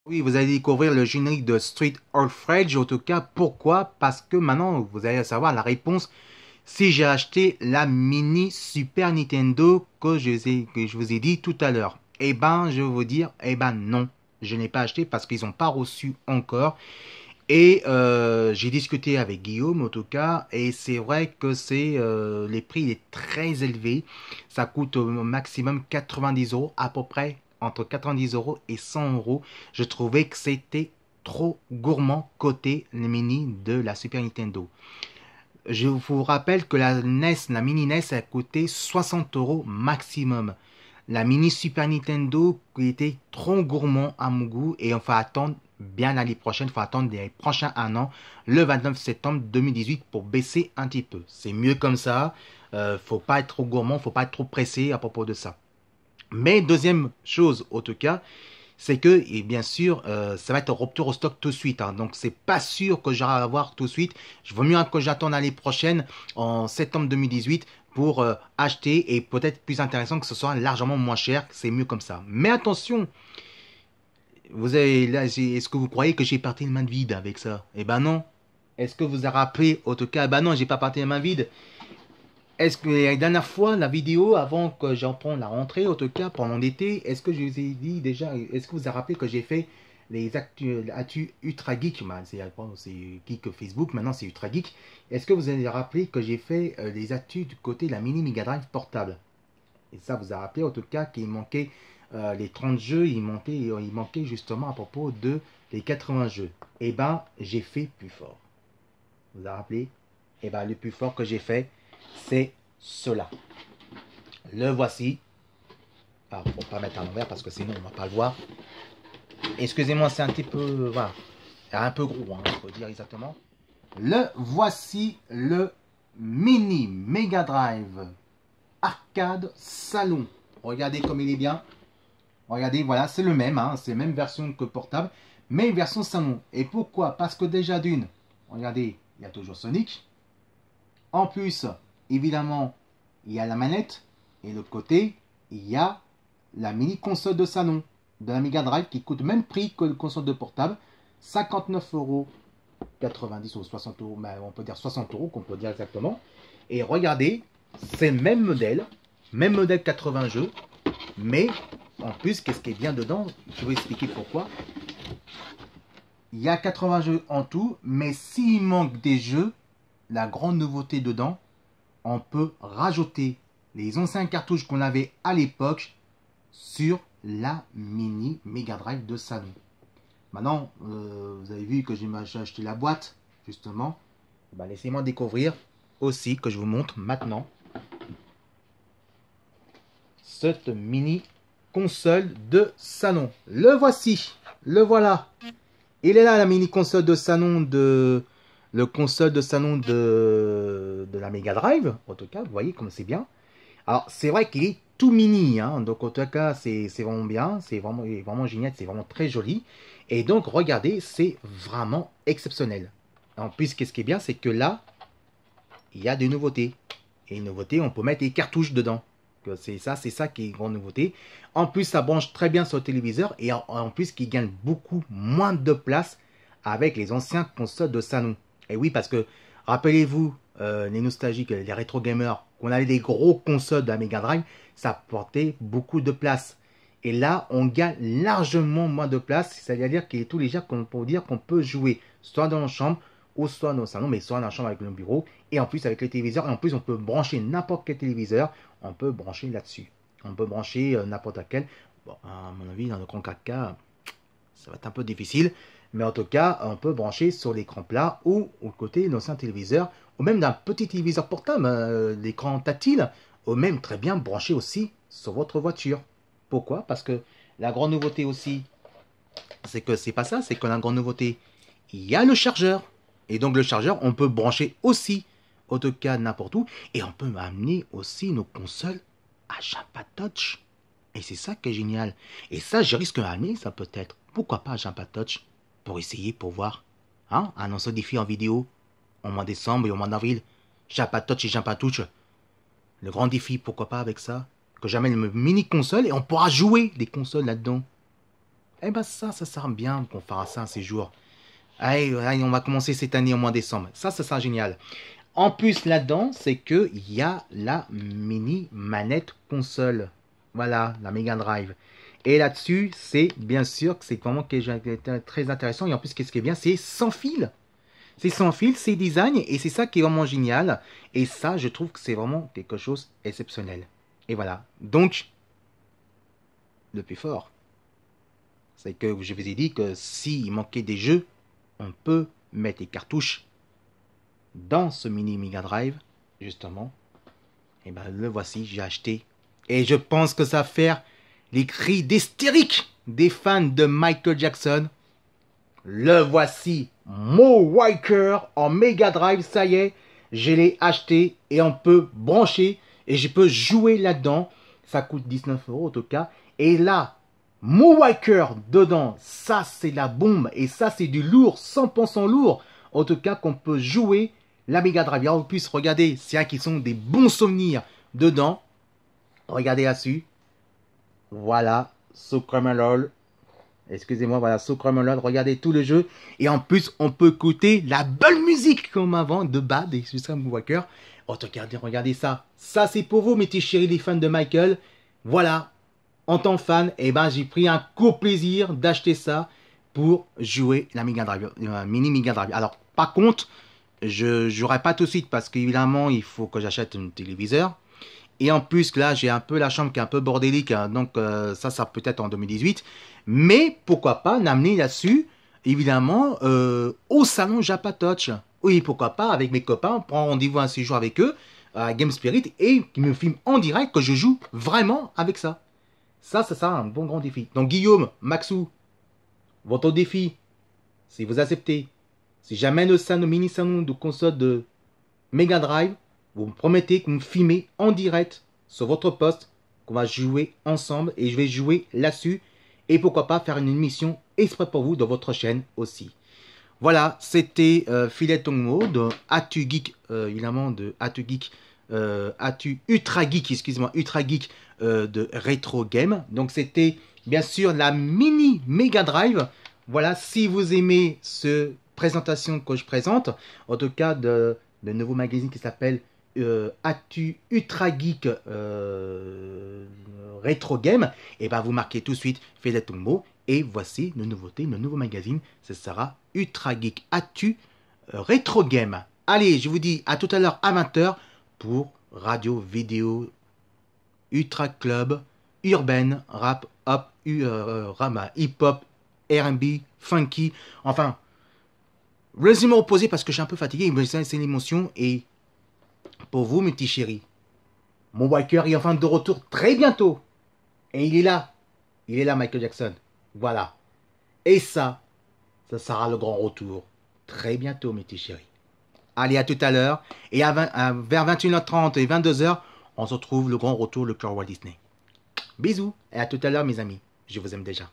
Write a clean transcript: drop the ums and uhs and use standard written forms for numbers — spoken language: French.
Oui, vous allez découvrir le générique de Street of Rage. En tout cas, pourquoi? Parce que maintenant, vous allez savoir la réponse si j'ai acheté la mini Super Nintendo que je vous ai dit tout à l'heure. Eh ben, je vais vous dire, eh ben non, je n'ai pas acheté parce qu'ils n'ont pas reçu encore. Et j'ai discuté avec Guillaume en tout cas, et c'est vrai que les prix il est très élevé. Ça coûte au maximum 90 euros, à peu près entre 90 euros et 100 euros. Je trouvais que c'était trop gourmand côté les mini de la Super Nintendo. Je vous rappelle que la NES, la mini NES a coûté 60 euros maximum. La mini Super Nintendo qui était trop gourmand à mon goût et on va attendre bien l'année prochaine, il faut attendre les prochains un an, le 29 septembre 2018 pour baisser un petit peu. C'est mieux comme ça, faut pas être trop gourmand, faut pas être trop pressé à propos de ça. Mais deuxième chose, en tout cas, c'est que, et bien sûr, ça va être rupture au stock tout de suite. Hein. Donc, c'est pas sûr que j'aurai à avoir tout de suite. Je vaut mieux que j'attende l'année prochaine, en septembre 2018, pour acheter et peut-être plus intéressant que ce soit largement moins cher. C'est mieux comme ça. Mais attention, vous avez là, est-ce que vous croyez que j'ai parti les mains vides avec ça? Eh ben non. Est-ce que vous avez rappelé, en tout cas, eh ben non, j'ai pas parti les mains vides. Est-ce que la dernière fois, la vidéo, avant que j'en prenne la rentrée, en tout cas pendant l'été, est-ce que je vous ai dit déjà, est-ce que vous avez rappelé que j'ai fait les actus Ultra Geek, bah, c'est Geek Facebook, maintenant c'est Ultra Geek. Est-ce que vous avez rappelé que j'ai fait les actus du côté de la mini Mega Drive portable? Et ça vous a rappelé en tout cas qu'il manquait les 30 jeux, il manquait justement à propos de les 80 jeux. Eh ben, j'ai fait plus fort. Vous avez rappelé? Eh ben, le plus fort que j'ai fait, c'est cela. Le voici. Alors, faut pas mettre à l'envers parce que sinon on va pas le voir. Excusez-moi, c'est un petit peu, voilà, un peu gros, hein, faut dire exactement. Le voici, le mini Mega Drive arcade salon. Regardez comme il est bien. Regardez, voilà, c'est le même, hein, c'est la même version que portable, mais version salon. Et pourquoi? Parce que déjà d'une, regardez, il y a toujours Sonic. En plus, évidemment, il y a la manette. Et de l'autre côté, il y a la mini console de salon de la Mega Drive qui coûte le même prix que le console de portable. 59 euros 90 ou 60 euros, mais on peut dire 60 euros, qu'on peut dire exactement. Et regardez, c'est le même modèle 80 jeux, mais en plus, qu'est-ce qui est bien dedans? Je vais vous expliquer pourquoi. Il y a 80 jeux en tout, mais s'il manque des jeux, la grande nouveauté dedans, on peut rajouter les anciens cartouches qu'on avait à l'époque sur la mini Mega Drive de salon. Maintenant, vous avez vu que j'ai acheté la boîte, justement. Ben, laissez-moi découvrir aussi, que je vous montre maintenant, cette mini console de salon. Le voici, le voilà. Il est là, la mini console de salon le console de salon de la Mega Drive. En tout cas, vous voyez comme c'est bien. Alors, c'est vrai qu'il est tout mini, hein, donc en tout cas, c'est vraiment bien, c'est vraiment génial, c'est vraiment très joli. Et donc, regardez, c'est vraiment exceptionnel. En plus, qu'est-ce qui est bien, c'est que là, il y a des nouveautés. Et les nouveautés, on peut mettre des cartouches dedans. C'est ça qui est une grande nouveauté. En plus, ça branche très bien sur le téléviseur et en plus, qui gagne beaucoup moins de place avec les anciens consoles de salon. Et oui, parce que, rappelez-vous, les nostalgiques, les rétro gamers, qu'on avait des gros consoles de la Mega Drive, ça portait beaucoup de place. Et là, on gagne largement moins de place, c'est-à-dire qu'il est tout léger pour dire qu'on peut jouer soit dans la chambre, ou soit dans le salon, mais soit dans la chambre avec le bureau, et en plus avec le téléviseur, et en plus on peut brancher n'importe quel téléviseur, on peut brancher là-dessus. On peut brancher n'importe laquelle. Bon, à mon avis, dans le grand 4K, ça va être un peu difficile, mais en tout cas, on peut brancher sur l'écran plat ou au côté d'un ancien téléviseur, ou même d'un petit téléviseur portable, l'écran tactile, ou même très bien branché aussi sur votre voiture. Pourquoi? Parce que la grande nouveauté aussi, c'est que c'est pas ça, c'est que la grande nouveauté, il y a le chargeur. Et donc le chargeur, on peut brancher aussi AutoCAD n'importe où. Et on peut amener aussi nos consoles à Jampa Touch. Et c'est ça qui est génial. Et ça, je risque d'amener ça peut-être. Pourquoi pas à Jampa Touch? Pour essayer, pour voir. Hein? Un ancien défi en vidéo. Au mois de décembre et au mois d'avril. Jampa Touch et Jampa Touch. Le grand défi, pourquoi pas avec ça? Que j'amène une mini console et on pourra jouer des consoles là-dedans. Eh ben ça sert bien qu'on fera ça un séjour. Allez, allez, on va commencer cette année au mois de décembre. Ça sera génial. En plus, là-dedans, c'est que il y a la mini manette console. Voilà, la Mega Drive. Et là-dessus, c'est bien sûr que c'est vraiment très intéressant. Et en plus, qu'est-ce qui est bien, c'est sans fil. C'est sans fil, c'est design, et c'est ça qui est vraiment génial. Et ça, je trouve que c'est vraiment quelque chose d'exceptionnel. Et voilà. Donc, le plus fort, c'est que je vous ai dit que s'il manquait des jeux, on peut mettre les cartouches dans ce mini Mega Drive, justement. Et ben le voici, j'ai acheté. Et je pense que ça va faire les cris d'hystérique des fans de Michael Jackson. Le voici, Mo Walker en Mega Drive, ça y est, je l'ai acheté et on peut brancher et je peux jouer là-dedans. Ça coûte 19 € en tout cas. Et là, Mo Walker dedans, ça c'est la bombe et ça c'est du lourd, 100% lourd. En tout cas qu'on peut jouer la Mega Drive. Et en plus, regardez, c'est vrai qu'ils sont des bons souvenirs dedans. Regardez là-dessus. Voilà, Sucramelol. Excusez-moi, voilà, Sucramelol. Regardez tout le jeu. Et en plus, on peut écouter la bonne musique comme avant de Bad et Suicide Walker. Oh, regardez ça. Ça, c'est pour vous, mes petits chéris, les fans de Michael. Voilà. En tant que fan, eh ben, j'ai pris un court plaisir d'acheter ça pour jouer la Mega Drive, mini Mega Drive. Alors, par contre, je ne jouerai pas tout de suite parce qu'évidemment, il faut que j'achète un téléviseur. Et en plus, là, j'ai un peu la chambre qui est un peu bordélique. Hein, donc, ça peut-être en 2018. Mais pourquoi pas n'amener là-dessus, évidemment, au salon Japatoch. Oui, pourquoi pas, avec mes copains, on prend rendez-vous un séjour avec eux, à Game Spirit, et qui me filment en direct que je joue vraiment avec ça. Ça sera un bon grand défi. Donc, Guillaume, Maxou, votre défi, si vous acceptez, si jamais le mini salon de console de Mega Drive, vous me promettez que vous me filmez en direct sur votre poste, qu'on va jouer ensemble et je vais jouer là-dessus. Et pourquoi pas faire une émission exprès pour vous dans votre chaîne aussi. Voilà, c'était Filet Tongmo de Atu Geek, évidemment de Atu Geek, Atu Ultra Geek, excusez-moi, Ultra Geek de Retro Game. Donc c'était bien sûr la mini Mega Drive. Voilà, si vous aimez cette présentation que je présente, en tout cas de nouveau magazine qui s'appelle Atu Ultra Geek Retro Game, et ben vous marquez tout de suite Filet Tongmo. Et voici nos nouveautés, nos nouveaux magazines. Ce sera Ultra Geek Atu Retro Game. Allez, je vous dis à tout à l'heure à 20 h pour Radio Vidéo Ultra Club Urban Rap Hop Rama Hip Hop R&B Funky. Enfin, laissez-moi reposer parce que je suis un peu fatigué. Mais c'est l'émotion. Et pour vous, mes petits chéris, mon Walker est enfin de retour très bientôt. Et il est là. Il est là, Michael Jackson. Voilà. Et ça sera le grand retour. Très bientôt, mes petits chéris. Allez, à tout à l'heure. Et vers 21h30 et 22h, on se retrouve le grand retour, le cœur Walt Disney. Bisous. Et à tout à l'heure, mes amis. Je vous aime déjà.